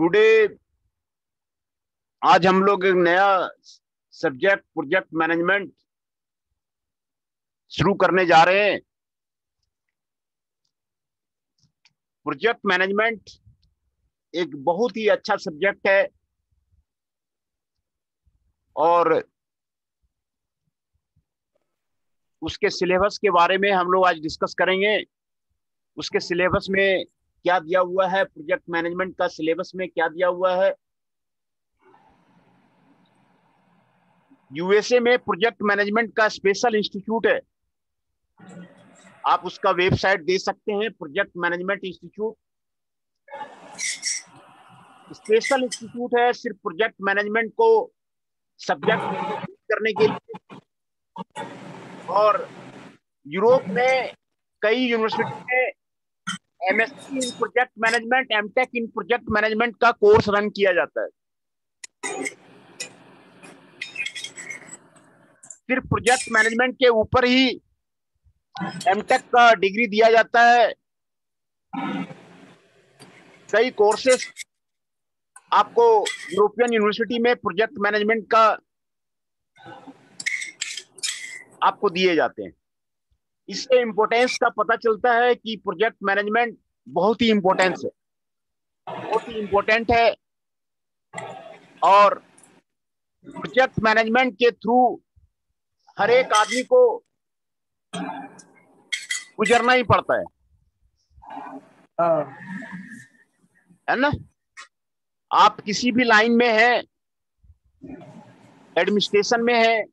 Today आज हम लोग एक नया सब्जेक्ट प्रोजेक्ट मैनेजमेंट शुरू करने जा रहे हैं। प्रोजेक्ट मैनेजमेंट एक बहुत ही अच्छा सब्जेक्ट है और उसके सिलेबस के बारे में हम लोग आज डिस्कस करेंगे। उसके सिलेबस में क्या दिया हुआ है, प्रोजेक्ट मैनेजमेंट का सिलेबस में क्या दिया हुआ है। यूएसए में प्रोजेक्ट मैनेजमेंट का स्पेशल इंस्टीट्यूट है, आप उसका वेबसाइट दे सकते हैं। Project management institute special institute है, सिर्फ प्रोजेक्ट मैनेजमेंट को सब्जेक्ट करने के लिए। और यूरोप में कई यूनिवर्सिटी में MSc in project management, MTech in project management का कोर्स रन किया जाता है। सिर्फ प्रोजेक्ट मैनेजमेंट के ऊपर ही एमटेक का डिग्री दिया जाता है। कई कोर्सेस आपको यूरोपियन यूनिवर्सिटी में प्रोजेक्ट मैनेजमेंट का आपको दिए जाते हैं। इससे इंपॉर्टेंस का पता चलता है कि प्रोजेक्ट मैनेजमेंट बहुत ही इंपॉर्टेंस है, बहुत ही इंपॉर्टेंट है। और प्रोजेक्ट मैनेजमेंट के थ्रू हर एक आदमी को गुजरना ही पड़ता है ना। आप किसी भी लाइन में हैं, एडमिनिस्ट्रेशन में है,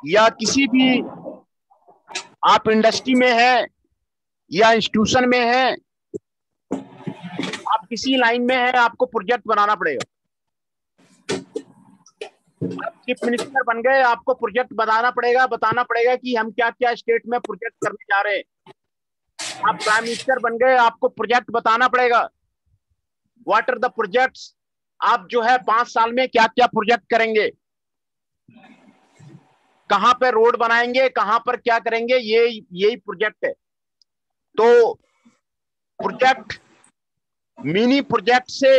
या किसी भी आप इंडस्ट्री में है या इंस्टीट्यूशन में है, आप किसी लाइन में है, आपको प्रोजेक्ट बनाना पड़ेगा। आप चीफ मिनिस्टर बन गए, आपको प्रोजेक्ट बनाना पड़ेगा, बताना पड़ेगा कि हम क्या क्या स्टेट में प्रोजेक्ट करने जा रहे हैं। आप प्राइम मिनिस्टर बन गए, आपको प्रोजेक्ट बताना पड़ेगा, व्हाट आर द प्रोजेक्ट्स। आप जो है 5 साल में क्या क्या प्रोजेक्ट करेंगे, कहां पर रोड बनाएंगे, कहां पर क्या करेंगे, यही प्रोजेक्ट है। तो प्रोजेक्ट मिनी प्रोजेक्ट से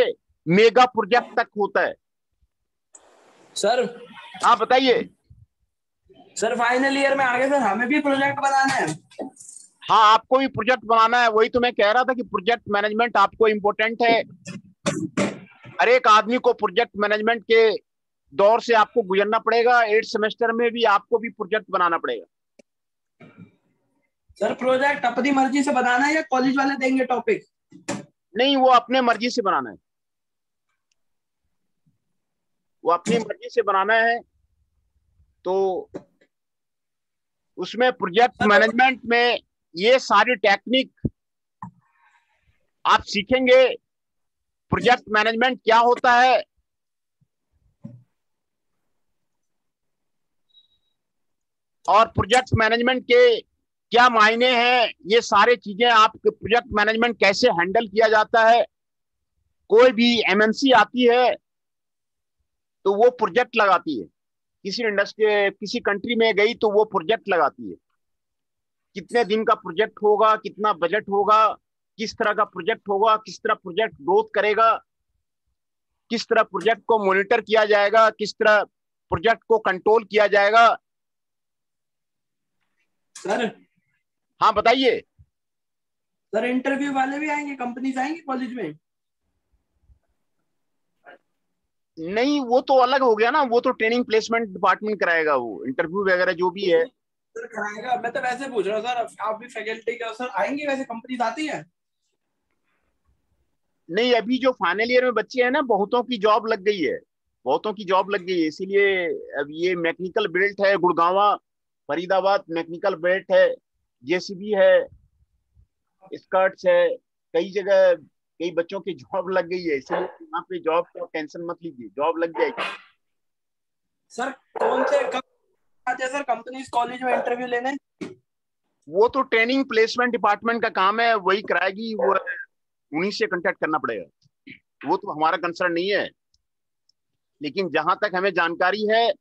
मेगा प्रोजेक्ट तक होता है। सर हाँ बताइए। सर फाइनल ईयर में आगे सर हमें भी प्रोजेक्ट बनाना है। हाँ, आपको भी प्रोजेक्ट बनाना है। वही तो मैं कह रहा था कि प्रोजेक्ट मैनेजमेंट आपको इंपॉर्टेंट है। हर एक आदमी को प्रोजेक्ट मैनेजमेंट के दौर से आपको गुजरना पड़ेगा। 8 सेमेस्टर में भी आपको भी प्रोजेक्ट बनाना पड़ेगा। सर प्रोजेक्ट अपनी मर्जी से बनाना है या कॉलेज वाले देंगे टॉपिक? नहीं, वो अपने मर्जी से बनाना है, वो अपनी मर्जी से बनाना है। तो उसमें प्रोजेक्ट मैनेजमेंट में ये सारी टेक्निक आप सीखेंगे। प्रोजेक्ट मैनेजमेंट क्या होता है, और प्रोजेक्ट मैनेजमेंट के क्या मायने हैं, ये सारी चीजें आप प्रोजेक्ट मैनेजमेंट कैसे हैंडल किया जाता है। कोई भी एमएनसी आती है तो वो प्रोजेक्ट लगाती है, किसी इंडस्ट्री किसी कंट्री में गई तो वो प्रोजेक्ट लगाती है। कितने दिन का प्रोजेक्ट होगा, कितना बजट होगा, किस तरह का प्रोजेक्ट होगा, किस तरह प्रोजेक्ट ग्रोथ करेगा, किस तरह प्रोजेक्ट को मॉनिटर किया जाएगा, किस तरह प्रोजेक्ट को कंट्रोल किया जाएगा। सर हाँ बताइए। सर इंटरव्यू वाले भी आएंगे, कंपनीज आएंगी कॉलेज में? नहीं, वो तो अलग हो गया ना, वो तो ट्रेनिंग प्लेसमेंट डिपार्टमेंट कराएगा, वो इंटरव्यू वगैरह जो भी है। सर कराएगा, मैं तो वैसे पूछ रहा हूँ सर, आप भी फैकल्टी के हो सर, आएंगे वैसे कंपनीज आती है? नहीं, अभी जो फाइनल ईयर में बच्चे हैं ना, बहुतों की जॉब लग गई है, बहुतों की जॉब लग गई है। इसीलिए अब ये मैकेनिकल बेल्ट है, गुड़गांवा फरीदाबाद मैकेनिकल बेल्ट है, जेसीबी है, स्कर्ट्स है, कई जगह कई बच्चों की जॉब लग गई है। इसलिए यहाँ पे जॉब का टेंशन मत लीजिए, जॉब लग जाएगी। सर कौन से कब आते हैं सर कंपनीज कॉलेज में इंटरव्यू लेने? वो तो ट्रेनिंग प्लेसमेंट डिपार्टमेंट का काम है, वही कराएगी। वो उन्हीं से कांटेक्ट करना पड़ेगा, वो तो हमारा कंसर्न नहीं है। लेकिन जहां तक हमें जानकारी है,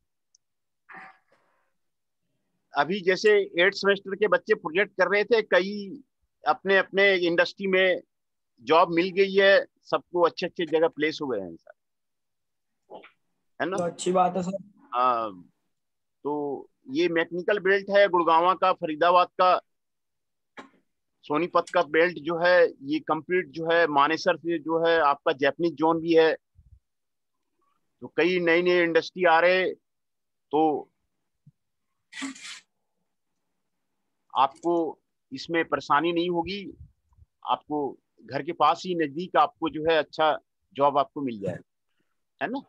अभी जैसे 8th सेमेस्टर के बच्चे प्रोजेक्ट कर रहे थे, कई अपने अपने इंडस्ट्री में जॉब मिल गई है, सबको अच्छे अच्छे जगह प्लेस हो गए हैं सर, है ना। तो अच्छी बात है सर। हाँ, तो ये मैकेनिकल बेल्ट है गुड़गांव का, फरीदाबाद का, सोनीपत का बेल्ट जो है, ये कंप्लीट जो है मानेसर से जो है आपका जैपनीज जोन भी है। तो कई नई नई इंडस्ट्री आ रहे, तो आपको इसमें परेशानी नहीं होगी, आपको घर के पास ही नजदीक आपको जो है अच्छा जॉब आपको मिल जाए, है ना।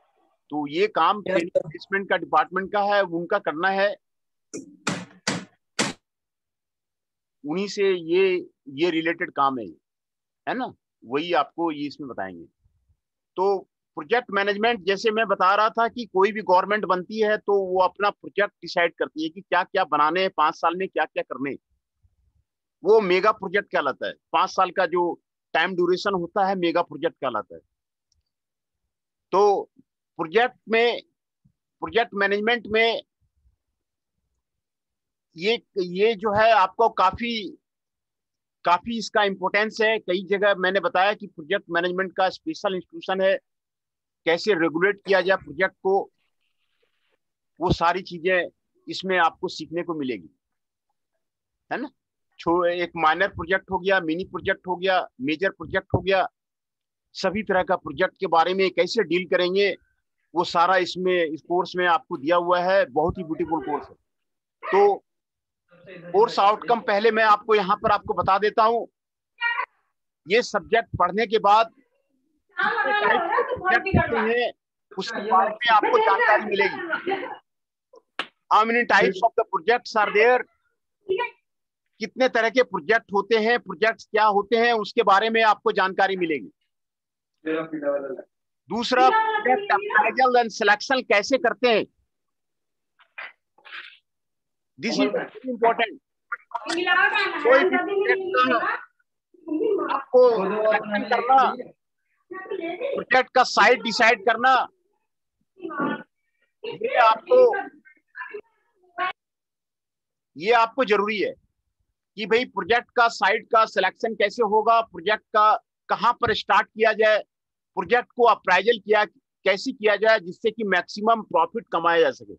तो ये काम यस ट्रेनिंग सर। प्लेसमेंट का डिपार्टमेंट का है, उनका करना है, उन्हीं से ये रिलेटेड काम है ना, वही आपको ये इसमें बताएंगे। तो प्रोजेक्ट मैनेजमेंट, जैसे मैं बता रहा था कि कोई भी गवर्नमेंट बनती है तो वो अपना प्रोजेक्ट डिसाइड करती है कि क्या क्या बनाने हैं, 5 साल में क्या क्या करने, वो मेगा प्रोजेक्ट कहलाता है। 5 साल का जो टाइम ड्यूरेशन होता है मेगा प्रोजेक्ट कहलाता है। तो प्रोजेक्ट में, प्रोजेक्ट मैनेजमेंट में ये जो है आपको काफी काफी इसका इंपॉर्टेंस है। कई जगह मैंने बताया कि प्रोजेक्ट मैनेजमेंट का स्पेशल इंस्टीट्यूशन है, कैसे रेगुलेट किया जाए प्रोजेक्ट को, वो सारी चीजें इसमें आपको सीखने को मिलेगी, है ना। एक माइनर प्रोजेक्ट हो गया, मिनी प्रोजेक्ट हो गया, मेजर प्रोजेक्ट हो गया, सभी तरह का प्रोजेक्ट के बारे में कैसे डील करेंगे, वो सारा इसमें इस कोर्स में आपको दिया हुआ है। बहुत ही ब्यूटीफुल कोर्स है। तो कोर्स आउटकम पहले मैं आपको यहाँ पर आपको बता देता हूँ। ये सब्जेक्ट पढ़ने के बाद कितने टाइप के प्रोजेक्ट होते हैं उसके बारे में आपको जानकारी मिलेगी। How many types of the projects are there, कितने तरह के प्रोजेक्ट होते हैं, प्रोजेक्ट्स क्या होते हैं, उसके बारे में आपको जानकारी मिलेगी। दूसरा, प्रोजेक्ट अप्राइजल एंड सिलेक्शन कैसे करते हैं, दिस इज वेरी इंपॉर्टेंट। कोई भी प्रोजेक्ट का आपको सिलेक्शन करना, प्रोजेक्ट का साइट डिसाइड करना, ये आपको जरूरी है कि भाई प्रोजेक्ट का साइट का सिलेक्शन कैसे होगा, प्रोजेक्ट का कहां पर स्टार्ट किया जाए, प्रोजेक्ट को अप्राइजल किया कैसे किया जाए जिससे कि मैक्सिमम प्रॉफिट कमाया जा सके।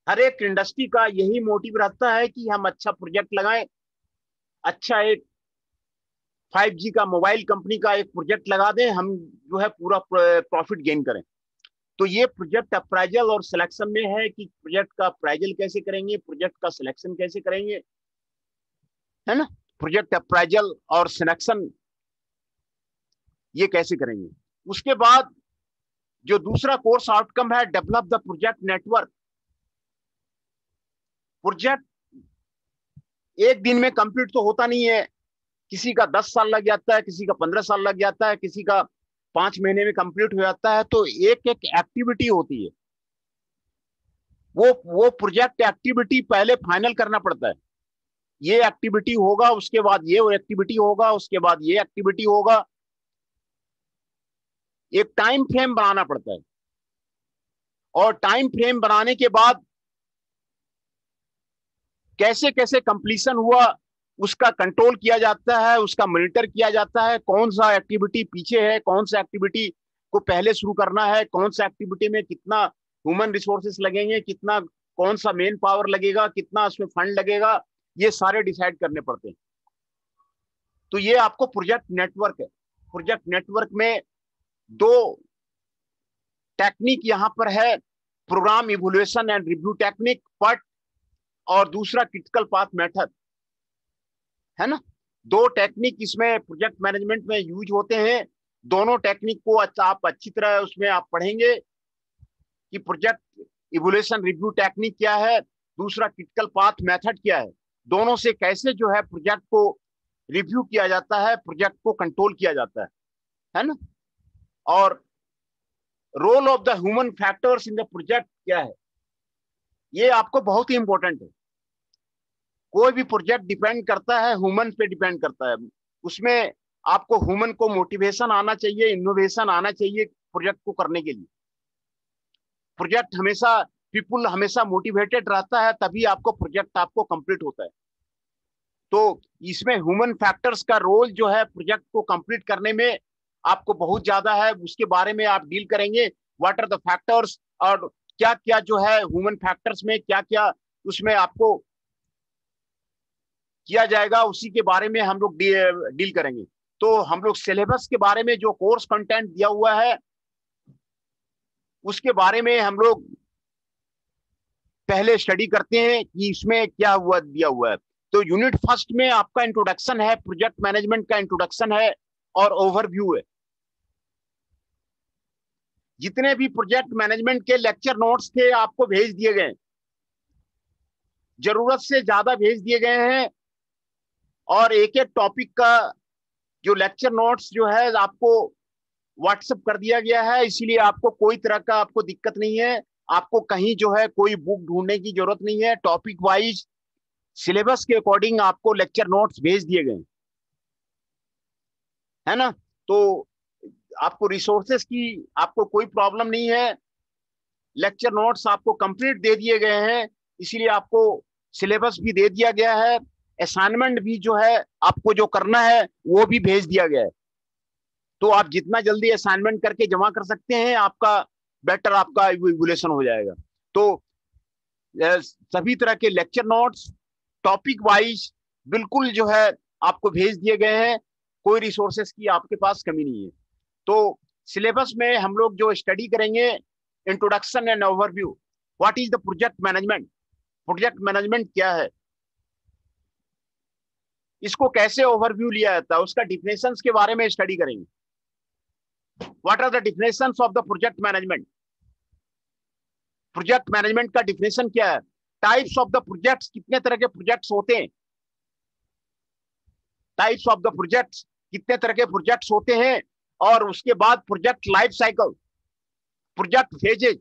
हर एक इंडस्ट्री का यही मोटिव रहता है कि हम अच्छा प्रोजेक्ट लगाएं, अच्छा एक 5G का मोबाइल कंपनी का एक प्रोजेक्ट लगा दें, हम जो है पूरा प्रॉफिट गेन करें। तो ये प्रोजेक्ट अप्राइजल और सिलेक्शन में है कि प्रोजेक्ट का अप्राइजल कैसे करेंगे, प्रोजेक्ट का सिलेक्शन कैसे करेंगे, है ना। प्रोजेक्ट अप्राइजल और सिलेक्शन ये कैसे करेंगे। उसके बाद जो दूसरा कोर्स आउटकम है, develop the project network. Project एक दिन में कंप्लीट तो होता नहीं है, किसी का 10 साल लग जाता है, किसी का 15 साल लग जाता है, किसी का 5 महीने में कंप्लीट हो जाता है। तो एक एक एक्टिविटी होती है, वो प्रोजेक्ट एक्टिविटी पहले फाइनल करना पड़ता है। ये एक्टिविटी होगा, उसके बाद ये एक्टिविटी होगा, उसके बाद ये एक्टिविटी होगा, एक टाइम फ्रेम बनाना पड़ता है। और टाइम फ्रेम बनाने के बाद कैसे कैसे कंप्लीशन हुआ उसका कंट्रोल किया जाता है, उसका मॉनिटर किया जाता है, कौन सा एक्टिविटी पीछे है, कौन सा एक्टिविटी को पहले शुरू करना है, कौन सा एक्टिविटी में कितना ह्यूमन रिसोर्सेस लगेंगे, कितना कौन सा मेन पावर लगेगा, कितना उसमें फंड लगेगा, ये सारे डिसाइड करने पड़ते हैं। तो ये आपको प्रोजेक्ट नेटवर्क है। प्रोजेक्ट नेटवर्क में दो टेक्निक यहां पर है, program evolution and review technique PERT, और दूसरा क्रिटिकल पाथ मेथड, है ना। दो टेक्निक इसमें प्रोजेक्ट मैनेजमेंट में यूज होते हैं। दोनों टेक्निक को आप अच्छी तरह उसमें आप पढ़ेंगे कि प्रोजेक्ट इवोल्यूशन रिव्यू टेक्निक क्या है, दूसरा क्रिटिकल पाथ मेथड क्या है, दोनों से कैसे जो है प्रोजेक्ट को रिव्यू किया जाता है, प्रोजेक्ट को कंट्रोल किया जाता है ना। और role of the human factors in the project क्या है, ये आपको बहुत ही इंपॉर्टेंट है। कोई भी प्रोजेक्ट डिपेंड करता है ह्यूमन पे, डिपेंड करता है उसमें। आपको ह्यूमन को मोटिवेशन आना चाहिए, इनोवेशन आना चाहिए प्रोजेक्ट को करने के लिए। प्रोजेक्ट हमेशा पीपुल हमेशा मोटिवेटेड रहता है, तभी आपको प्रोजेक्ट आपको कंप्लीट होता है। तो इसमें ह्यूमन फैक्टर्स का रोल जो है प्रोजेक्ट को कंप्लीट करने में आपको बहुत ज्यादा है, उसके बारे में आप डील करेंगे। व्हाट आर द फैक्टर्स, और क्या क्या जो है ह्यूमन फैक्टर्स में क्या क्या उसमें आपको किया जाएगा, उसी के बारे में हम लोग डील करेंगे। तो हम लोग सिलेबस के बारे में जो कोर्स कंटेंट दिया हुआ है उसके बारे में हम लोग पहले स्टडी करते हैं कि इसमें क्या हुआ दिया हुआ है। तो यूनिट फर्स्ट में आपका इंट्रोडक्शन है, प्रोजेक्ट मैनेजमेंट का इंट्रोडक्शन है और ओवरव्यू है। जितने भी प्रोजेक्ट मैनेजमेंट के लेक्चर नोट्स थे आपको भेज दिए गए, जरूरत से ज्यादा भेज दिए गए हैं, और एक एक टॉपिक का जो लेक्चर नोट्स जो है आपको व्हाट्सएप कर दिया गया है, इसीलिए आपको कोई तरह का आपको दिक्कत नहीं है। आपको कहीं जो है कोई बुक ढूंढने की जरूरत नहीं है। टॉपिक वाइज सिलेबस के अकॉर्डिंग आपको लेक्चर नोट्स भेज दिए गए, है ना। तो आपको रिसोर्सेस की आपको कोई प्रॉब्लम नहीं है, लेक्चर नोट्स आपको कंप्लीट दे दिए गए हैं, इसीलिए आपको सिलेबस भी दे दिया गया है। असाइनमेंट भी जो है आपको जो करना है वो भी भेज दिया गया है। तो आप जितना जल्दी असाइनमेंट करके जमा कर सकते हैं आपका बेटर आपका इवैल्यूएशन हो जाएगा। तो सभी तरह के लेक्चर नोट्स टॉपिक वाइज बिल्कुल जो है आपको भेज दिए गए हैं, कोई रिसोर्सेस की आपके पास कमी नहीं है। तो सिलेबस में हम लोग जो स्टडी करेंगे, introduction and overview, what is the project management, project management क्या है, इसको कैसे ओवरव्यू लिया जाता है, उसका डिफिनेशंस के बारे में स्टडी करेंगे। What are the definitions of the project management, project management का डिफिनेशन क्या है, टाइप्स ऑफ द प्रोजेक्ट्स, कितने तरह के प्रोजेक्ट्स होते हैं, टाइप्स ऑफ द प्रोजेक्ट्स, कितने तरह के प्रोजेक्ट्स होते हैं, और उसके बाद project life cycle, project phases,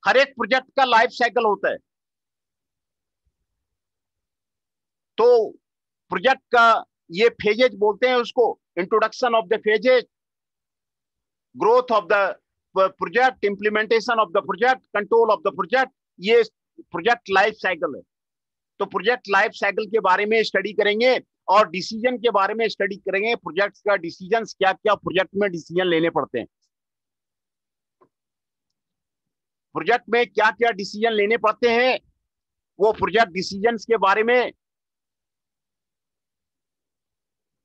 हर एक प्रोजेक्ट का लाइफ साइकिल होता है। तो प्रोजेक्ट का ये फेजेज बोलते हैं उसको, introduction of the phases, growth of the project, implementation of the project, control of the project, ये प्रोजेक्ट लाइफ साइकिल है। तो प्रोजेक्ट लाइफ साइकिल के बारे में स्टडी करेंगे और डिसीजन के बारे में स्टडी करेंगे, प्रोजेक्ट का डिसीजन क्या क्या प्रोजेक्ट में डिसीजन लेने पड़ते हैं, प्रोजेक्ट में क्या क्या डिसीजन लेने पड़ते हैं, वो प्रोजेक्ट डिसीजन के बारे में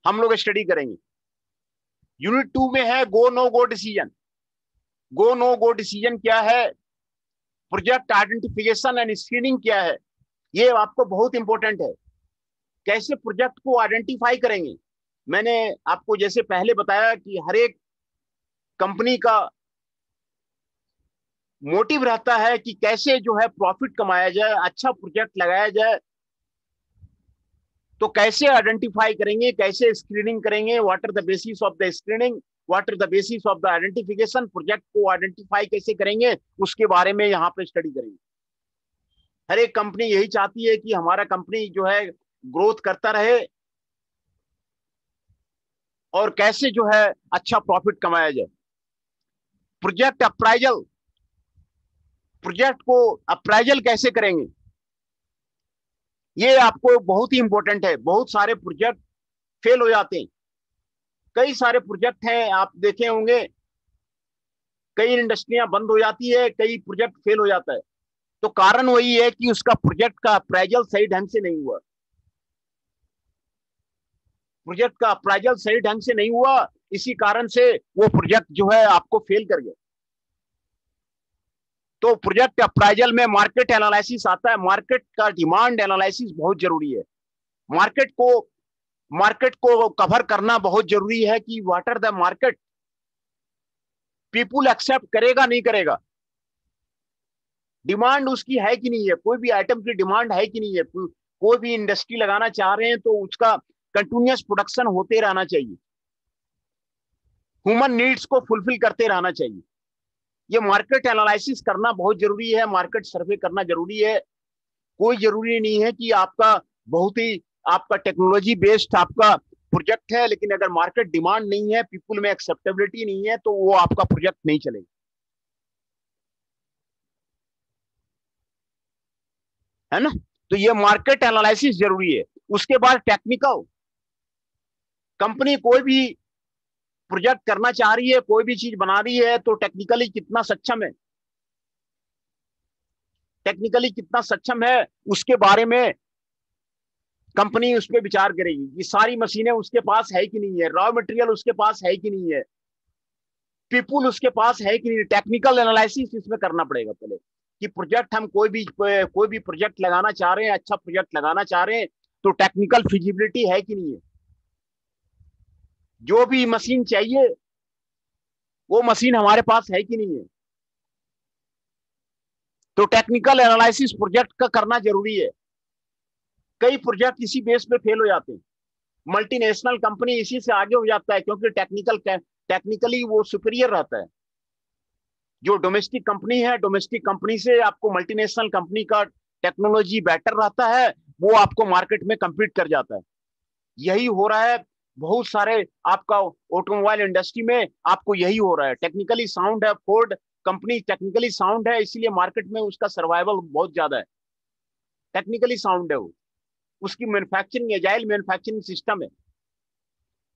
हम लोग स्टडी करेंगे। यूनिट 2 में है गो नो गो डिसीजन। गो नो गो डिसीजन क्या है, प्रोजेक्ट आइडेंटिफिकेशन एंड स्क्रीनिंग क्या है, ये आपको बहुत इंपॉर्टेंट है। कैसे प्रोजेक्ट को आइडेंटिफाई करेंगे, मैंने आपको जैसे पहले बताया कि हर एक कंपनी का मोटिव रहता है कि कैसे जो है प्रॉफिट कमाया जाए, अच्छा प्रोजेक्ट लगाया जाए। तो कैसे आइडेंटिफाई करेंगे, कैसे स्क्रीनिंग करेंगे, what are the basis of the screening, what are the basis of the identification, project को आइडेंटिफाई कैसे करेंगे, उसके बारे में यहाँ पे स्टडी करेंगे। हर एक कंपनी यही चाहती है कि हमारा कंपनी जो है ग्रोथ करता रहे और कैसे जो है अच्छा प्रॉफिट कमाया जाए। प्रोजेक्ट अप्राइजल, प्रोजेक्ट को अप्राइजल कैसे करेंगे, ये आपको बहुत ही इंपॉर्टेंट है। बहुत सारे प्रोजेक्ट फेल हो जाते हैं, कई सारे प्रोजेक्ट हैं आप देखे होंगे, कई इंडस्ट्रियां बंद हो जाती है, कई प्रोजेक्ट फेल हो जाता है। तो कारण वही है कि उसका प्रोजेक्ट का अप्राइजल सही ढंग से नहीं हुआ, प्रोजेक्ट का अप्राइजल सही ढंग से नहीं हुआ, इसी कारण से वो प्रोजेक्ट जो है आपको फेल कर गया। तो प्रोजेक्ट अप्राइजल में मार्केट एनालिसिस आता है, मार्केट का डिमांड एनालिसिस बहुत जरूरी है। मार्केट को कवर करना बहुत जरूरी है कि what are the market, people accept करेगा नहीं करेगा, डिमांड उसकी है कि नहीं है, कोई भी आइटम की डिमांड है कि नहीं है। कोई भी इंडस्ट्री लगाना चाह रहे हैं तो उसका कंटिन्यूअस प्रोडक्शन होते रहना चाहिए, ह्यूमन नीड्स को फुलफिल करते रहना चाहिए। ये मार्केट एनालिसिस करना बहुत जरूरी है, मार्केट सर्वे करना जरूरी है। कोई जरूरी नहीं है कि आपका बहुत ही आपका टेक्नोलॉजी बेस्ड आपका प्रोजेक्ट है, लेकिन अगर मार्केट डिमांड नहीं है, पीपुल में एक्सेप्टेबिलिटी नहीं है, तो वो आपका प्रोजेक्ट नहीं चलेगा। है ना। तो ये मार्केट एनालिसिस जरूरी है। उसके बाद टेक्निकल, कंपनी कोई भी प्रोजेक्ट करना चाह रही है, कोई भी चीज बना रही है, तो टेक्निकली कितना सक्षम है, टेक्निकली कितना सक्षम है, उसके बारे में कंपनी उस पर विचार करेगी कि सारी मशीनें उसके पास है कि नहीं है, रॉ मटेरियल उसके पास है कि नहीं है, पीपुल उसके पास है कि नहीं। टेक्निकल एनालिसिस इसमें करना पड़ेगा पहले कि प्रोजेक्ट हम कोई भी प्रोजेक्ट लगाना चाह रहे हैं, अच्छा प्रोजेक्ट लगाना चाह रहे हैं, तो टेक्निकल फिजिबिलिटी है कि नहीं है, जो भी मशीन चाहिए वो मशीन हमारे पास है कि नहीं है। तो टेक्निकल एनालिसिस प्रोजेक्ट का करना जरूरी है। कई प्रोजेक्ट इसी बेस पे फेल हो जाते हैं, मल्टीनेशनल कंपनी इसी से आगे हो जाता है, क्योंकि टेक्निकली वो सुपीरियर रहता है। जो डोमेस्टिक कंपनी है, डोमेस्टिक कंपनी से आपको मल्टीनेशनल कंपनी का टेक्नोलॉजी बेटर रहता है, वो आपको मार्केट में कम्पीट कर जाता है। यही हो रहा है बहुत सारे आपका ऑटोमोबाइल इंडस्ट्री में, आपको यही हो रहा है। टेक्निकली साउंड है, फोर्ड कंपनी टेक्निकली साउंड है, इसीलिए मार्केट में उसका सर्वाइवल बहुत ज्यादा है। टेक्निकली साउंड है वो, उसकी मैन्युफैक्चरिंग एजाइल मैन्युफैक्चरिंग सिस्टम है।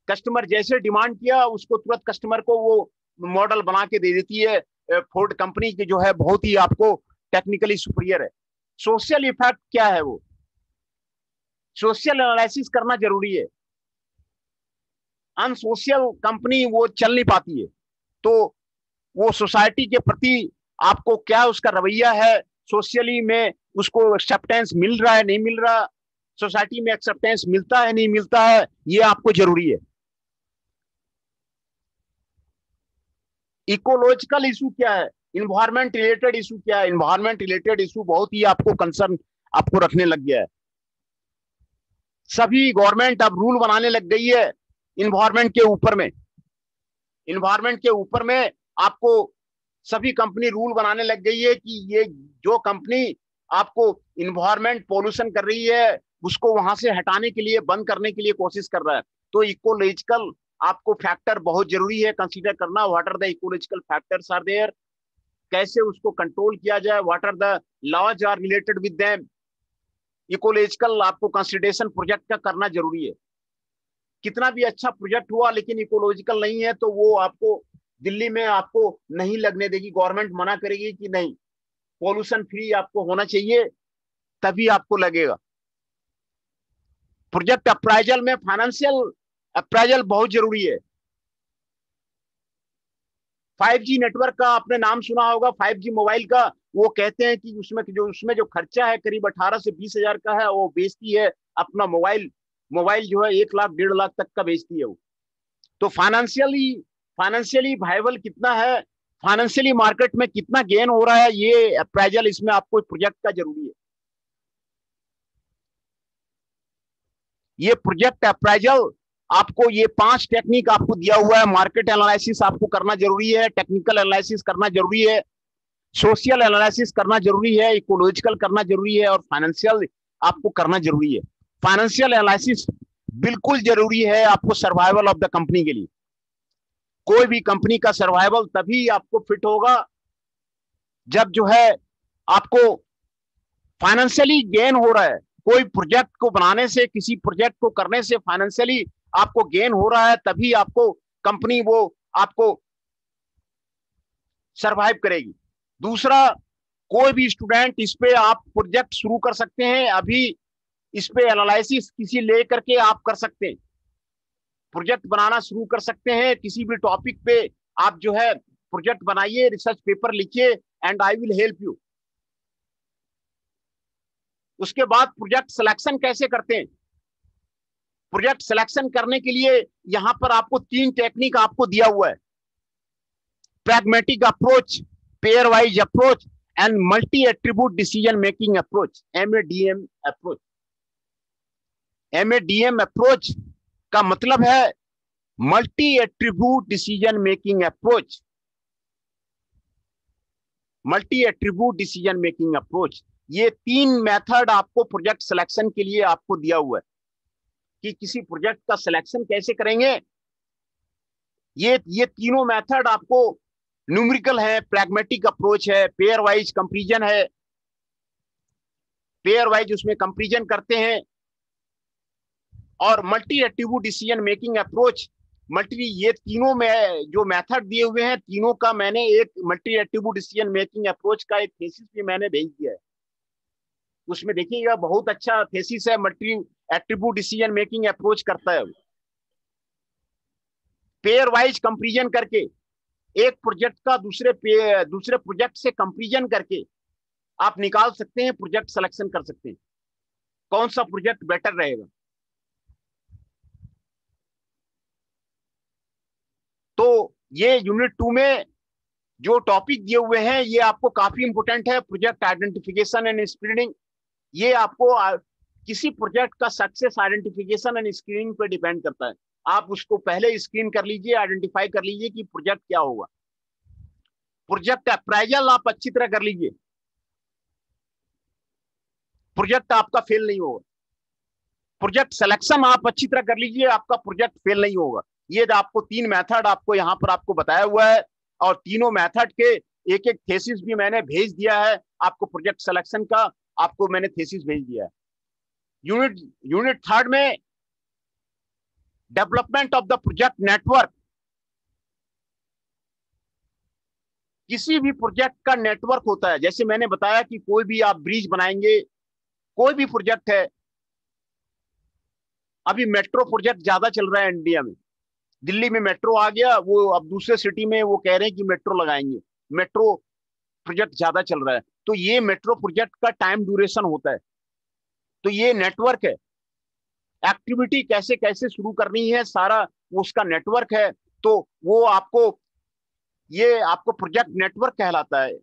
कस्टमर जैसे डिमांड किया उसको तुरंत कस्टमर को वो मॉडल बना के दे देती है। फोर्ड कंपनी की जो है बहुत ही आपको टेक्निकली सुपीरियर है। सोशल इफेक्ट क्या है, वो सोशल एनालिसिस करना जरूरी है। अनसोशल कंपनी वो चल नहीं पाती है। तो वो सोसाइटी के प्रति आपको क्या उसका रवैया है, सोशली में उसको एक्सेप्टेंस मिल रहा है नहीं मिल रहा, सोसाइटी में एक्सेप्टेंस मिलता है नहीं मिलता है, ये आपको जरूरी है। इकोलॉजिकल इशू क्या है, इन्वायरमेंट रिलेटेड इशू क्या है, इन्वायरमेंट रिलेटेड इशू बहुत ही आपको कंसर्न आपको रखने लग गया है। सभी गवर्नमेंट अब रूल बनाने लग गई है इन्वायरमेंट के ऊपर में, इन्वायरमेंट के ऊपर में आपको सभी कंपनी रूल बनाने लग गई है कि ये जो कंपनी आपको इन्वायरमेंट पोल्यूशन कर रही है उसको वहां से हटाने के लिए, बंद करने के लिए कोशिश कर रहा है। तो इकोलॉजिकल आपको फैक्टर बहुत जरूरी है कंसीडर करना। What are the ecological factors are there, कैसे उसको कंट्रोल किया जाए, what are the laws are related with them. Ecological आपको कंसिडरेशन प्रोजेक्ट का करना जरूरी है। कितना भी अच्छा प्रोजेक्ट हुआ लेकिन इकोलॉजिकल नहीं है तो वो आपको दिल्ली में आपको नहीं लगने देगी, गवर्नमेंट मना करेगी कि नहीं पॉल्यूशन फ्री आपको होना चाहिए, तभी आपको लगेगा। प्रोजेक्ट अप्राइजल में फाइनेंशियल अप्राइजल बहुत जरूरी है। 5G नेटवर्क का आपने नाम सुना होगा, 5G मोबाइल का। वो कहते हैं कि उसमें जो खर्चा है करीब 18 से 20 हजार का है, वो बेचती है अपना मोबाइल। मोबाइल जो है 1 लाख 1.5 लाख तक का बेचती है वो। तो फाइनेंशियली वायबल कितना है, फाइनेंशियली मार्केट में कितना गेन हो रहा है, ये अप्राइजल इसमें आपको प्रोजेक्ट का जरूरी है। ये प्रोजेक्ट अप्राइजल आपको ये 5 टेक्निक आपको दिया हुआ है। मार्केट एनालिसिस आपको करना जरूरी है, टेक्निकल एनालिसिस करना जरूरी है, सोशल एनालिसिस करना जरूरी है, इकोलॉजिकल करना जरूरी है, और फाइनेंशियल आपको करना जरूरी है। फाइनेंशियल एनालिसिस बिल्कुल जरूरी है आपको सर्वाइवल ऑफ द कंपनी के लिए। कोई भी कंपनी का सर्वाइवल तभी आपको फिट होगा जब जो है आपको फाइनेंशियली गेन हो रहा है। कोई प्रोजेक्ट को बनाने से, किसी प्रोजेक्ट को करने से फाइनेंशियली आपको गेन हो रहा है, तभी आपको कंपनी वो आपको सरवाइव करेगी। दूसरा, कोई भी स्टूडेंट इस पे आप प्रोजेक्ट शुरू कर सकते हैं, अभी इस पे एनालिसिस किसी ले करके आप कर सकते हैं, प्रोजेक्ट बनाना शुरू कर सकते हैं किसी भी टॉपिक पे। आप जो है प्रोजेक्ट बनाइए, रिसर्च पेपर लिखिए, and I will help you. उसके बाद प्रोजेक्ट सिलेक्शन कैसे करते हैं, प्रोजेक्ट सिलेक्शन करने के लिए यहां पर आपको 3 टेक्निक आपको दिया हुआ है। pragmatic approach, pairwise approach and multi-attribute decision making approach, MADM approach। MADM approach का मतलब है multi attribute decision making approach. Multi attribute decision making approach, ये 3 मेथड आपको प्रोजेक्ट सिलेक्शन के लिए आपको दिया हुआ है कि किसी प्रोजेक्ट का सिलेक्शन कैसे करेंगे। ये तीनों मेथड आपको न्यूमेरिकल है, प्रैग्मेटिक अप्रोच है, पेयर वाइज कंपैरिजन है, पेयर वाइज उसमें कंपैरिजन करते हैं, और multi attribute decision making approach. ये तीनों में जो मेथड दिए हुए हैं, तीनों का मैंने एक multi attribute decision making approach का एक थीसिस भी मैंने भेज दिया है। उसमें देखिएगा बहुत अच्छा थीसिस है, multi attribute decision making approach करता है। पेयर वाइज कंपैरिजन करके एक प्रोजेक्ट का दूसरे प्रोजेक्ट से कंपैरिजन करके आप निकाल सकते हैं, प्रोजेक्ट सिलेक्शन कर सकते हैं कौन सा प्रोजेक्ट बेटर रहेगा। तो ये यूनिट 2 में जो टॉपिक दिए हुए हैं ये आपको काफी इंपोर्टेंट है, प्रोजेक्ट आइडेंटिफिकेशन एंड स्क्रीनिंग। ये आपको किसी प्रोजेक्ट का सक्सेस आइडेंटिफिकेशन एंड स्क्रीनिंग पे डिपेंड करता है। आप उसको पहले स्क्रीन कर लीजिए, आइडेंटिफाई कर लीजिए कि प्रोजेक्ट क्या होगा। प्रोजेक्ट अप्राइजल आप अच्छी तरह कर लीजिए, प्रोजेक्ट आपका फेल नहीं होगा। प्रोजेक्ट सिलेक्शन आप अच्छी तरह कर लीजिए, आपका प्रोजेक्ट फेल नहीं होगा। ये आपको 3 मेथड आपको यहाँ पर आपको बताया हुआ है, और तीनों मेथड के एक एक थीसिस भी मैंने भेज दिया है आपको। प्रोजेक्ट सिलेक्शन का आपको मैंने थीसिस भेज दिया है। यूनिट 3 में development of the project network. किसी भी प्रोजेक्ट का नेटवर्क होता है, जैसे मैंने बताया कि कोई भी आप ब्रिज बनाएंगे, कोई भी प्रोजेक्ट है। अभी मेट्रो प्रोजेक्ट ज्यादा चल रहा है इंडिया में, दिल्ली में मेट्रो आ गया, वो अब दूसरे सिटी में वो कह रहे हैं कि मेट्रो लगाएंगे। मेट्रो प्रोजेक्ट ज्यादा चल रहा है, तो ये मेट्रो प्रोजेक्ट का टाइम ड्यूरेशन होता है। तो ये नेटवर्क है, एक्टिविटी कैसे कैसे शुरू करनी है सारा वो उसका नेटवर्क है। तो वो आपको ये आपको प्रोजेक्ट नेटवर्क कहलाता है।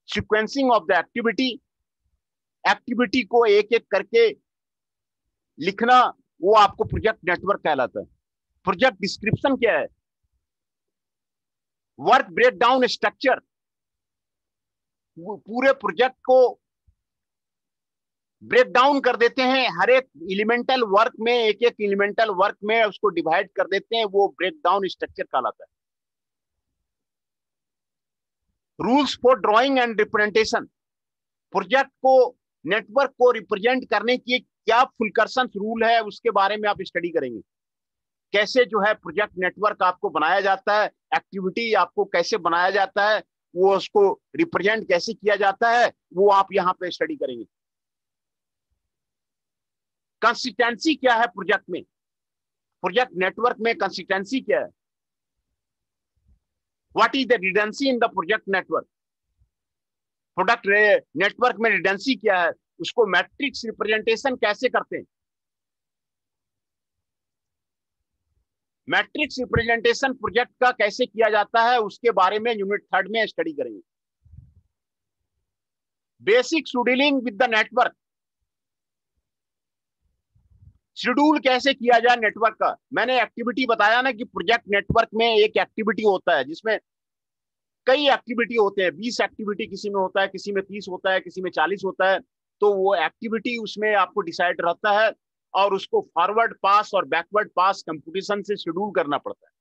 Sequencing of the activity, activity को एक एक करके लिखना, वो आपको प्रोजेक्ट नेटवर्क कहलाता है। प्रोजेक्ट डिस्क्रिप्शन क्या है? वर्क ब्रेकडाउन स्ट्रक्चर, पूरे प्रोजेक्ट को ब्रेक डाउन कर देते हैं, हर एक एलिमेंटल वर्क में, एक एक एलिमेंटल वर्क में उसको डिवाइड कर देते हैं, वो ब्रेक डाउन स्ट्रक्चर कहलाता है। Rules for drawing and representation, project को नेटवर्क को रिप्रेजेंट करने की क्या फुलकर्सन रूल है उसके बारे में आप स्टडी करेंगे। कैसे जो है प्रोजेक्ट नेटवर्क आपको बनाया जाता है, एक्टिविटी आपको कैसे बनाया जाता है, वो उसको रिप्रेजेंट कैसे किया जाता है, वो आप यहाँ पे स्टडी करेंगे। कंसिस्टेंसी क्या है प्रोजेक्ट में, प्रोजेक्ट नेटवर्क में कंसिस्टेंसी क्या है? What is the redundancy in the project network? Product network में रिडेंसी क्या है, उसको मैट्रिक्स रिप्रेजेंटेशन कैसे करते हैं? मैट्रिक्स रिप्रेजेंटेशन प्रोजेक्ट का कैसे किया जाता है उसके बारे में यूनिट 3 में स्टडी करेंगे। Basic scheduling with the network, schedule कैसे किया जाए नेटवर्क का। मैंने एक्टिविटी बताया ना कि प्रोजेक्ट नेटवर्क में एक एक्टिविटी होता है जिसमें कई एक्टिविटी होते हैं, 20 एक्टिविटी किसी में होता है, किसी में 30 होता है, किसी में 40 होता है। तो वो एक्टिविटी उसमें आपको डिसाइड रहता है, और उसको फॉरवर्ड पास और बैकवर्ड पास कंप्यूटेशन से शेड्यूल करना पड़ता है।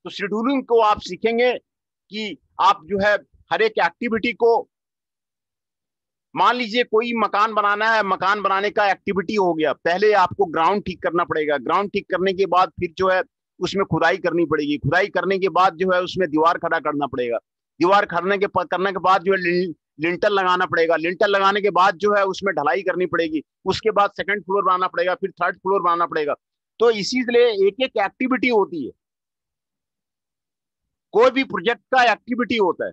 तो शेड्यूलिंग को आप सीखेंगे कि आप जो है हर एक एक्टिविटी को, मान लीजिए कोई मकान बनाना है, मकान बनाने का एक्टिविटी हो गया, पहले आपको ग्राउंड ठीक करना पड़ेगा, ग्राउंड ठीक करने के बाद फिर जो है उसमें खुदाई करनी पड़ेगी, खुदाई करने के बाद जो है उसमें दीवार खड़ा करना पड़ेगा, दीवार करने के बाद जो है लिंटर लगाना पड़ेगा, लिंटर लगाने के बाद जो है उसमें ढलाई करनी पड़ेगी, उसके बाद सेकंड फ्लोर बनाना पड़ेगा, फिर थर्ड फ्लोर बनाना पड़ेगा। तो इसीलिए एक एक एक्टिविटी होती है, कोई भी प्रोजेक्ट का एक्टिविटी होता है।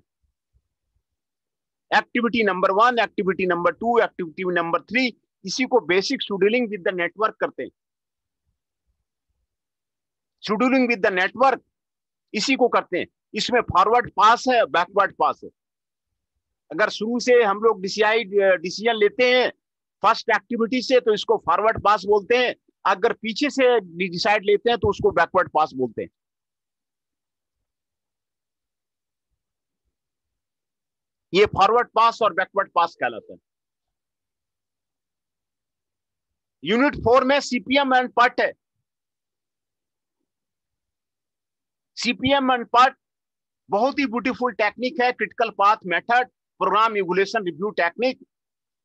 Activity number 1, activity number 2, activity number 3, इसी को basic scheduling with the network करते हैं। शेड्यूलिंग विद द नेटवर्क इसी को करते हैं। इसमें फॉरवर्ड पास है, बैकवर्ड पास है। अगर शुरू से हम लोग डिसीजन लेते हैं फर्स्ट एक्टिविटी से तो इसको फॉरवर्ड पास बोलते हैं, अगर पीछे से डिसाइड लेते हैं तो उसको बैकवर्ड पास बोलते हैं। ये फॉरवर्ड पास और बैकवर्ड पास कहलाता है। यूनिट 4 में सीपीएम एंड पार्ट है। सीपीएम एंड पार्ट बहुत ही ब्यूटीफुल टेक्निक है, critical path method, program evolution review technique.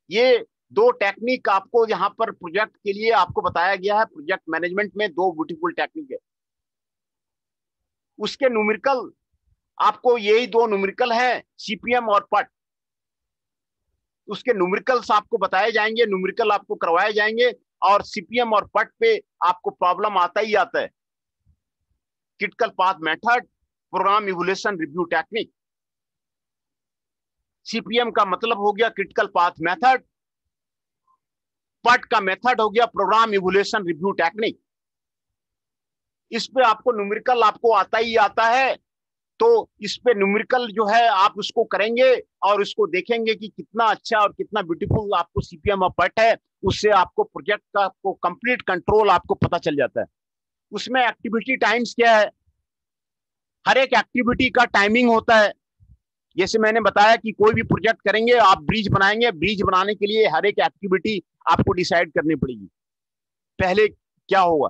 ये दो टेक्निक आपको यहाँ पर प्रोजेक्ट के लिए आपको बताया गया है। प्रोजेक्ट मैनेजमेंट में दो ब्यूटीफुल टेक्निक है। उसके न्यूमेरिकल आपको यही दो न्यूमेरिकल है, सीपीएम और पट। उसके न्यूमेरिकल्स आपको बताए जाएंगे, न्यूमेरिकल आपको करवाए जाएंगे, और सीपीएम और पट पे आपको प्रॉब्लम आता ही आता है। Critical path method, program evolution review technique. CPM का मतलब हो गया क्रिटिकल पाथ मेथड, पट का मेथड हो गया प्रोग्राम इवोल्यूशन रिव्यू टेक्निक। इस पे आपको न्यूमेरिकल आपको आता ही आता है। तो इस पे न्यूमेरिकल जो है आप उसको करेंगे और उसको देखेंगे कि कितना अच्छा और कितना ब्यूटीफुल आपको सीपीएम और पट है। उससे आपको प्रोजेक्ट का को कंप्लीट कंट्रोल आपको पता चल जाता है। उसमें एक्टिविटी टाइम्स क्या है, हर एक एक्टिविटी का टाइमिंग होता है। जैसे मैंने बताया कि कोई भी प्रोजेक्ट करेंगे, आप ब्रिज बनाएंगे, ब्रिज बनाने के लिए हर एक एक्टिविटी आपको डिसाइड करनी पड़ेगी। पहले क्या होगा,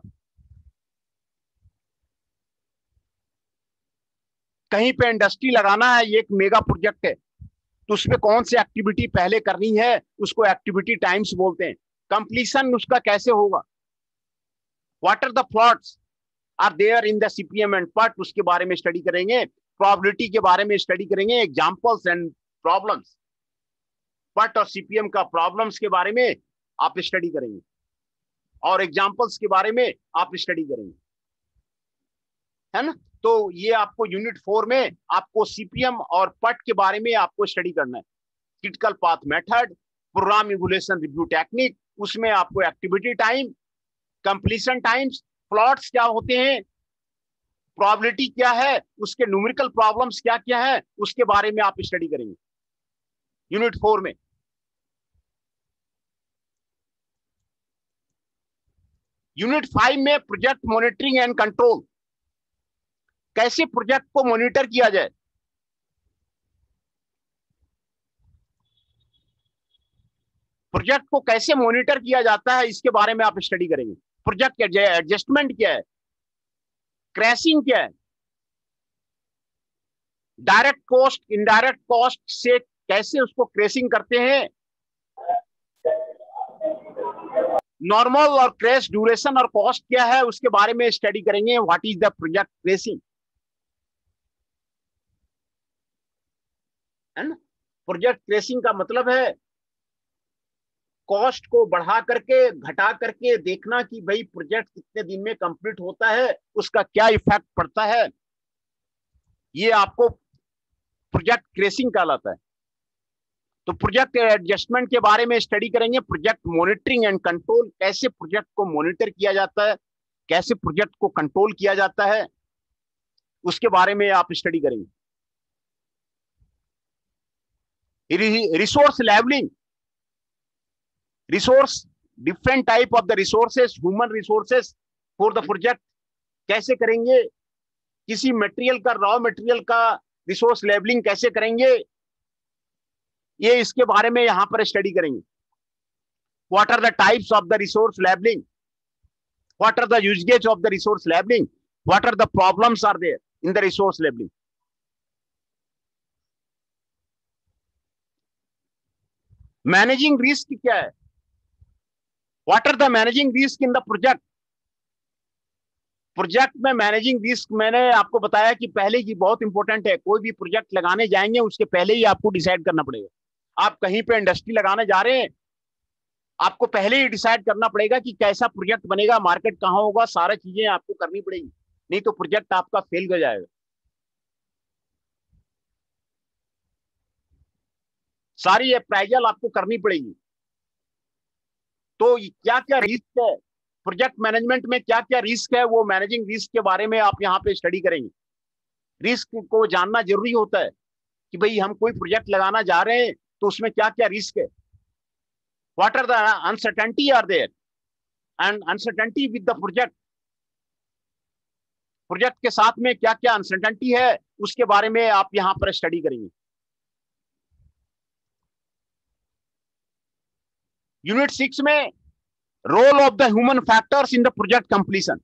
कहीं पे इंडस्ट्री लगाना है, ये एक मेगा प्रोजेक्ट है, तो उसमें कौन सी एक्टिविटी पहले करनी है, उसको एक्टिविटी टाइम्स बोलते हैं। कंप्लीशन उसका कैसे होगा, what are the plots are there in the CPM and PERT, उसके बारे में स्टडी करेंगे। प्रोबेबिलिटी के बारे में स्टडी करेंगे, एग्जांपल्स एंड प्रॉब्लम्स। पट और सीपीएम का प्रॉब्लम्स के बारे में आप स्टडी करेंगे और एग्जांपल्स के बारे में आप स्टडी करेंगे, है ना। तो ये आपको यूनिट 4 में आपको सीपीएम और पट के बारे में आपको स्टडी करना है। Critical path method, program evolution review technique, उसमें आपको activity time, completion times, plots क्या होते हैं, प्रोबेबिलिटी क्या है, उसके न्यूमेरिकल प्रॉब्लम्स क्या क्या है, उसके बारे में आप स्टडी करेंगे यूनिट 4 में। यूनिट 5 में प्रोजेक्ट मॉनिटरिंग एंड कंट्रोल, कैसे प्रोजेक्ट को मॉनिटर किया जाए। प्रोजेक्ट को कैसे मॉनिटर किया जाता है, इसके बारे में आप स्टडी करेंगे। प्रोजेक्ट एडजस्टमेंट क्या है, क्रैशिंग क्या है, डायरेक्ट कॉस्ट इनडायरेक्ट कॉस्ट से कैसे उसको क्रैशिंग करते हैं, नॉर्मल और क्रैश ड्यूरेशन और कॉस्ट क्या है, उसके बारे में स्टडी करेंगे। What is the project crashing, है ना। प्रोजेक्ट क्रैशिंग का मतलब है कॉस्ट को बढ़ा करके घटा करके देखना कि भाई प्रोजेक्ट कितने दिन में कंप्लीट होता है, उसका क्या इफेक्ट पड़ता है, ये आपको प्रोजेक्ट क्रैशिंग कहलाता है। तो प्रोजेक्ट एडजस्टमेंट के बारे में स्टडी करेंगे। प्रोजेक्ट मॉनिटरिंग एंड कंट्रोल, कैसे प्रोजेक्ट को मॉनिटर किया जाता है, कैसे प्रोजेक्ट को कंट्रोल किया जाता है, उसके बारे में आप स्टडी करेंगे। Resource levelling, resource, different type of the resources, human resources for the project कैसे करेंगे, किसी मटेरियल का, रॉ मटेरियल का रिसोर्स लेवलिंग कैसे करेंगे, ये इसके बारे में यहां पर स्टडी करेंगे। What are the types of the resource levelling, what are the uses of the resource levelling, what are the problems are there in the resource levelling. Managing risk क्या है, what are the managing risk in the project. Project में managing risk मैंने आपको बताया कि पहले ही बहुत important है। कोई भी प्रोजेक्ट लगाने जाएंगे उसके पहले ही आपको डिसाइड करना पड़ेगा। आप कहीं पे इंडस्ट्री लगाने जा रहे हैं, आपको पहले ही डिसाइड करना पड़ेगा कि कैसा प्रोजेक्ट बनेगा, मार्केट कहाँ होगा, सारी चीजें आपको करनी पड़ेगी, नहीं तो प्रोजेक्ट आपका फेल हो जाएगा। सारी अप्राइजल आपको करनी पड़ेगी। तो क्या क्या रिस्क है प्रोजेक्ट मैनेजमेंट में, क्या क्या रिस्क है, वो मैनेजिंग रिस्क के बारे में आप यहाँ पे स्टडी करेंगे। रिस्क को जानना जरूरी होता है कि भाई हम कोई प्रोजेक्ट लगाना जा रहे हैं तो उसमें क्या क्या रिस्क है, what are the uncertainty are there and uncertainty with the project. Project के साथ में क्या क्या अनसर्टेनिटी है, उसके बारे में आप यहाँ पर स्टडी करेंगे। यूनिट 6 में role of the human factors in the project completion,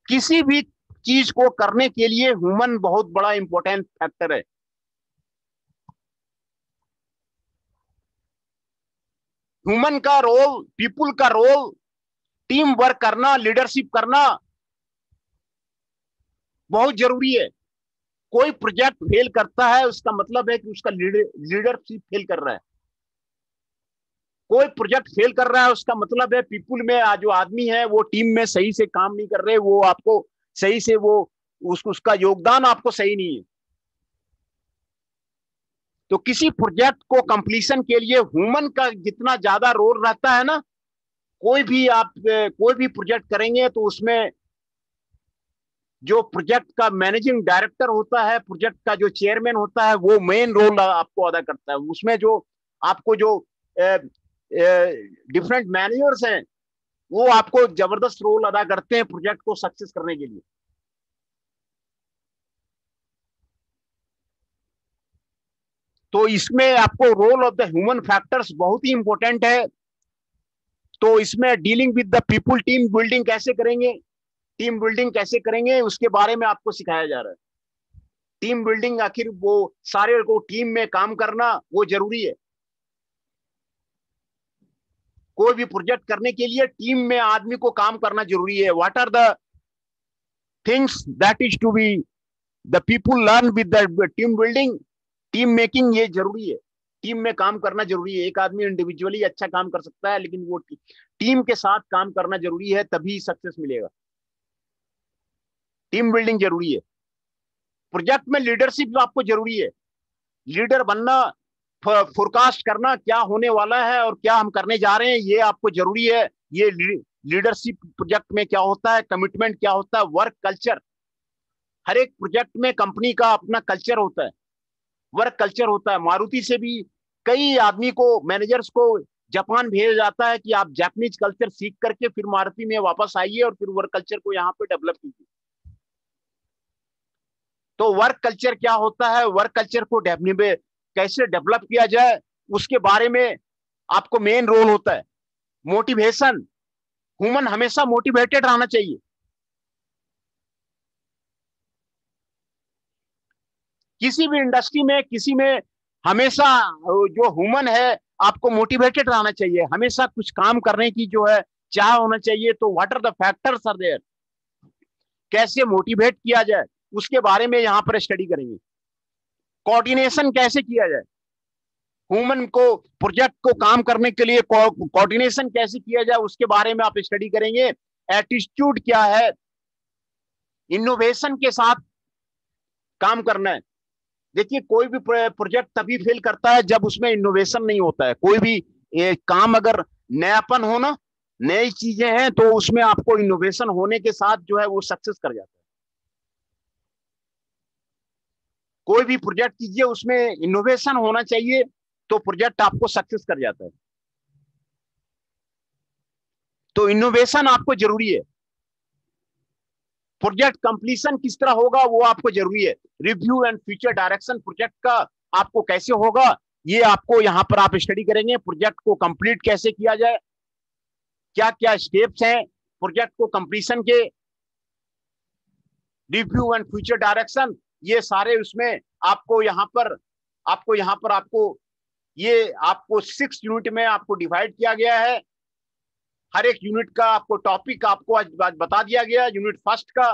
किसी भी चीज को करने के लिए ह्यूमन बहुत बड़ा इंपॉर्टेंट फैक्टर है। ह्यूमन का रोल, पीपुल का रोल, टीम वर्क करना, लीडरशिप करना बहुत जरूरी है। कोई प्रोजेक्ट फेल करता है उसका मतलब है कि उसका लीडरशिप फेल कर रहा है। कोई प्रोजेक्ट फेल कर रहा है उसका मतलब है पीपुल में जो आदमी है वो टीम में सही से काम नहीं कर रहे, वो आपको सही से वो उसका योगदान आपको सही नहीं है। तो किसी प्रोजेक्ट को कंप्लीशन के लिए ह्यूमन का जितना ज्यादा रोल रहता है ना, कोई भी प्रोजेक्ट करेंगे तो उसमें जो प्रोजेक्ट का मैनेजिंग डायरेक्टर होता है, प्रोजेक्ट का जो चेयरमैन होता है, वो मेन रोल आपको अदा करता है। उसमें जो आपको जो डिफरेंट मैनेजर्स हैं वो आपको जबरदस्त रोल अदा करते हैं प्रोजेक्ट को सक्सेस करने के लिए। तो इसमें आपको role of the human factors बहुत ही इंपॉर्टेंट है। तो इसमें dealing with the people, team building कैसे करेंगे, टीम बिल्डिंग कैसे करेंगे उसके बारे में आपको सिखाया जा रहा है। टीम बिल्डिंग आखिर वो सारे को टीम में काम करना वो जरूरी है। कोई भी प्रोजेक्ट करने के लिए टीम में आदमी को काम करना जरूरी है। What are the things that is to be the people learn with the team building, team making ये जरूरी है। टीम में काम करना जरूरी है। एक आदमी इंडिविजुअली अच्छा काम कर सकता है लेकिन वो टीम के साथ काम करना जरूरी है, तभी सक्सेस मिलेगा। टीम बिल्डिंग जरूरी है। प्रोजेक्ट में लीडरशिप आपको जरूरी है। लीडर बनना, फोरकास्ट करना क्या होने वाला है और क्या हम करने जा रहे हैं ये आपको जरूरी है। ये लीडरशिप प्रोजेक्ट में क्या होता है, कमिटमेंट क्या होता है, वर्क कल्चर। हर एक प्रोजेक्ट में कंपनी का अपना कल्चर होता है, वर्क कल्चर होता है। मारुति से भी कई आदमी को, मैनेजर्स को जापान भेजा जाता है कि आप जापानीज कल्चर सीख करके फिर मारुति में वापस आइए और फिर वर्क कल्चर को यहाँ पे डेवलप कीजिए। तो वर्क कल्चर क्या होता है, वर्क कल्चर को कैसे डेवलप किया जाए उसके बारे में आपको मेन रोल होता है। मोटिवेशन, ह्यूमन हमेशा मोटिवेटेड रहना चाहिए। किसी भी इंडस्ट्री में, किसी में हमेशा जो ह्यूमन है आपको मोटिवेटेड रहना चाहिए, हमेशा कुछ काम करने की जो है चाह होना चाहिए। तो what are the factors are there, कैसे मोटिवेट किया जाए उसके बारे में यहाँ पर स्टडी करेंगे। कोऑर्डिनेशन कैसे किया जाए, ह्यूमन को प्रोजेक्ट को काम करने के लिए कोऑर्डिनेशन कैसे किया जाए उसके बारे में आप स्टडी करेंगे। एटीट्यूड क्या है, इनोवेशन के साथ काम करना है। देखिए कोई भी प्रोजेक्ट तभी फेल करता है जब उसमें इनोवेशन नहीं होता है। कोई भी काम अगर नयापन हो ना, नई चीजें हैं तो उसमें आपको इनोवेशन होने के साथ जो है वो सक्सेस कर जाता है। कोई भी प्रोजेक्ट कीजिए उसमें इनोवेशन होना चाहिए तो प्रोजेक्ट आपको सक्सेस कर जाता है। तो इनोवेशन आपको जरूरी है। प्रोजेक्ट कंप्लीशन किस तरह होगा वो आपको जरूरी है। Review and future direction project का आपको कैसे होगा ये आपको यहाँ पर आप स्टडी करेंगे। प्रोजेक्ट को कंप्लीट कैसे किया जाए, क्या क्या स्टेप्स हैं प्रोजेक्ट को कंप्लीशन के, रिव्यू एंड फ्यूचर डायरेक्शन, ये सारे उसमें आपको ये आपको 6 यूनिट में आपको डिवाइड किया गया है। हर एक यूनिट का आपको टॉपिक आपको आज बता दिया गया। यूनिट फर्स्ट का,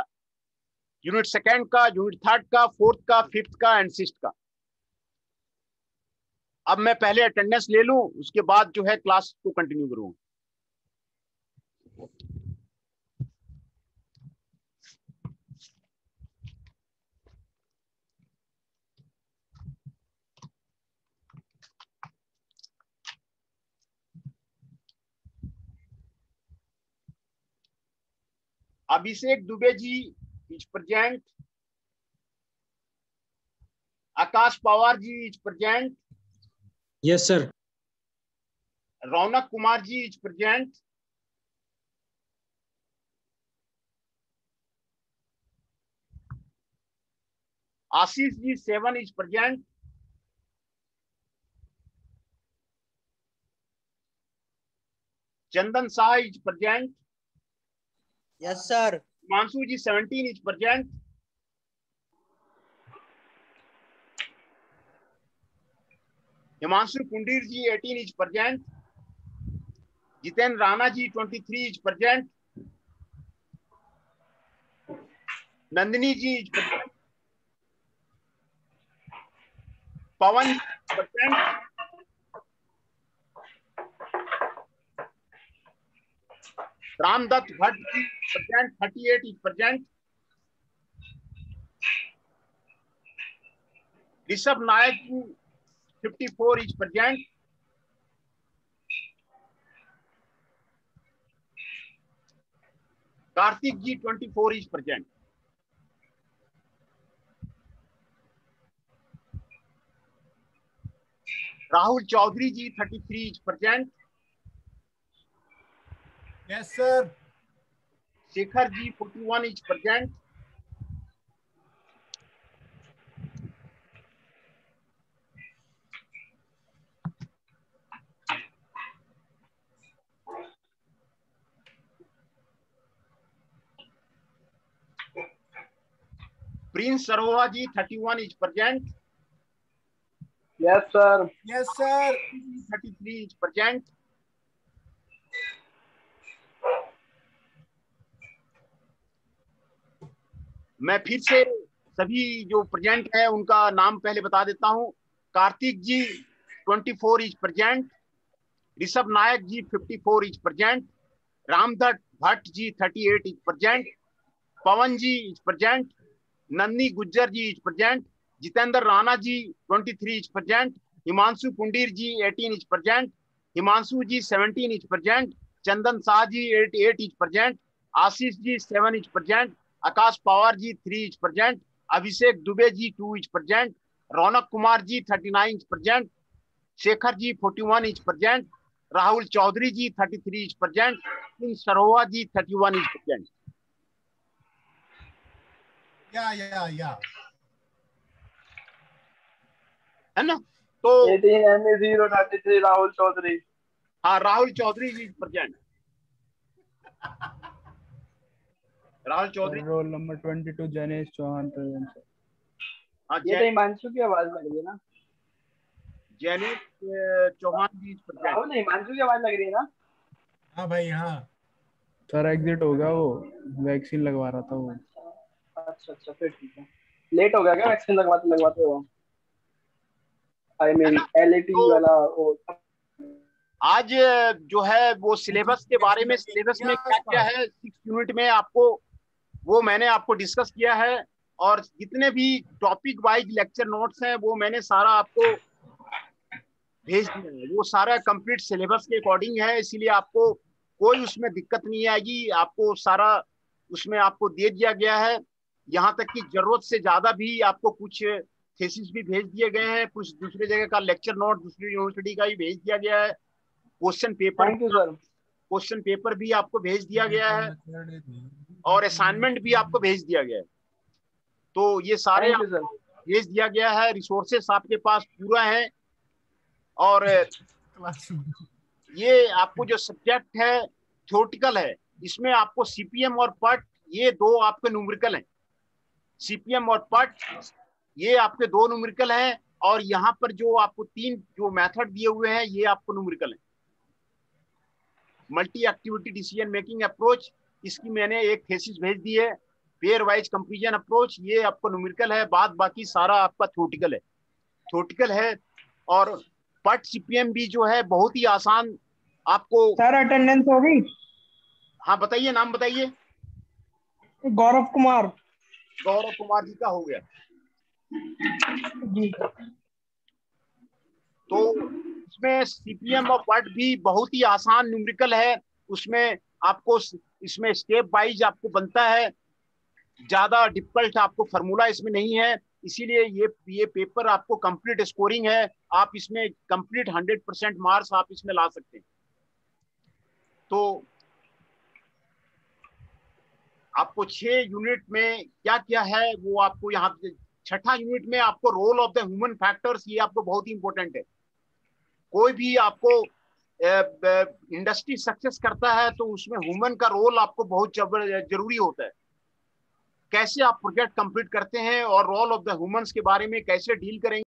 यूनिट सेकंड का, यूनिट थर्ड का, फोर्थ का, फिफ्थ का एंड सिक्स्थ का। अब मैं पहले अटेंडेंस ले लूं उसके बाद जो है क्लास को कंटिन्यू करूंगा। Abhishek Dubey ji is present, Akash Pawar ji is present, yes sir. Raunak Kumar ji is present, Ashish ji 7 is present, Chandan Shah is present, yes sir. Himanshu ji 17 is present, Himanshu Kundir ji 18 is present, Jitendra Rana ji 23 is present. Nandini ji is present. Pawan present. Ramdatt Bhatt ji present, 38 is present. Rishabh Nayak ji 54 is present. Kartik ji 24 is present. Rahul Chaudhary ji 33 is present. Yes, sir. Shekhar ji 41 is present. Prince Sarova ji 31 is present. Yes, sir. Yes, sir. 33 is present. मैं फिर से सभी जो present है उनका नाम पहले बता देता हूं। कार्तिक जी 24 is present. Rishabh Nayak ji 54 is present. Ramdatt Bhatt ji 38 is present. Pawan ji is present. नन्नी Gujjar ji is present. Jitendra Rana ji 23 is present. Himanshu Pundir ji 18 is present. Himanshu ji 17 is present. Chandan Shah ji 8 is present. Ashish ji 7 is present. Akash Pawar ji 3 is present. Abhishek Dubey ji 2 is present. Raunak Kumar ji 39 is present. Shekhar ji 41 is present. Rahul Chaudhary ji 33 is present. सरोवा ji 31 is present. Yeah. है ना? तो 18 ME 033 Rahul Chaudhary. हाँ, Rahul Chaudhary ji present. Rahul Chaudhary. Roll number 22 Janesh Chauhan present. हाँ, ये तो हिमांशु की आवाज लग रही है ना? जनेश चौहान जी प्रेजेंट। राहुल हिमांशु की आवाज लग रही है ना? हाँ भाई हाँ। सर एग्जिट हो गया, वो वैक्सीन लगवा रहा था वो। अच्छा फिर ठीक है। लेट हो गया क्या वैक्सीन लगवाते हो? आई मीन एलएटी वाला वो। आज जो है वो सिलेबस के बारे में, सिलेबस में क्या क्या है 6 यूनिट में आपको वो मैंने आपको डिस्कस किया है। और जितने भी टॉपिक वाइज लेक्चर नोट्स हैं वो मैंने सारा आपको भेज दिया है। वो सारा कंप्लीट सिलेबस के अकॉर्डिंग है, इसीलिए आपको कोई उसमें दिक्कत नहीं आएगी। आपको सारा उसमें आपको दे दिया गया है। यहाँ तक कि जरूरत से ज्यादा भी आपको कुछ थीसिस भी भेज दिए गए हैं, कुछ दूसरी जगह का लेक्चर नोट दूसरी यूनिवर्सिटी का भी भेज दिया गया है। क्वेश्चन पेपर भी आपको भेज दिया गया है और असाइनमेंट भी आपको भेज दिया गया है। तो ये सारे भेज दिया गया है। रिसोर्सेस आपके पास पूरा है। और ये आपको जो सब्जेक्ट है थ्योरेटिकल है, इसमें आपको सीपीएम और पट ये दो आपके न्यूमेरिकल हैं। सीपीएम और पट ये आपके दो न्यूमेरिकल हैं और यहाँ पर जो आपको 3 जो मेथड दिए हुए हैं ये आपको न्यूमेरिकल हैं। Multi activity decision making approach, इसकी मैंने एक थीसिस भेज दी है। पेयर वाइज कंपैरिजन अप्रोच ये आपको न्यूमेरिकल है, बाकी सारा आपका थ्योरेटिकल है। और पट सीपीएम भी जो है बहुत ही आसान आपको। सर अटेंडेंस हो गई? हाँ बताइए, नाम बताइए। गौरव कुमार जी का हो गया जी। तो इसमें सीपीएम और पट भी बहुत ही आसान न्यूमेरिकल है। उसमें आपको इसमें स्टेप वाइज आपको बनता है, ज्यादा डिफिकल्ट आपको फार्मूला इसमें नहीं है। इसीलिए ये पेपर आपको कंप्लीट स्कोरिंग है। आप इसमें कंप्लीट 100% मार्क्स आप इसमें ला सकते हैं। तो आपको 6 यूनिट में क्या क्या है वो आपको यहाँ छठा यूनिट में आपको role of the human factors, ये आपको बहुत ही इंपॉर्टेंट है। कोई भी आपको इंडस्ट्री सक्सेस करता है तो उसमें ह्यूमन का रोल आपको बहुत जरूरी होता है। कैसे आप प्रोजेक्ट कंप्लीट करते हैं और रोल ऑफ द ह्यूमंस के बारे में कैसे डील करेंगे।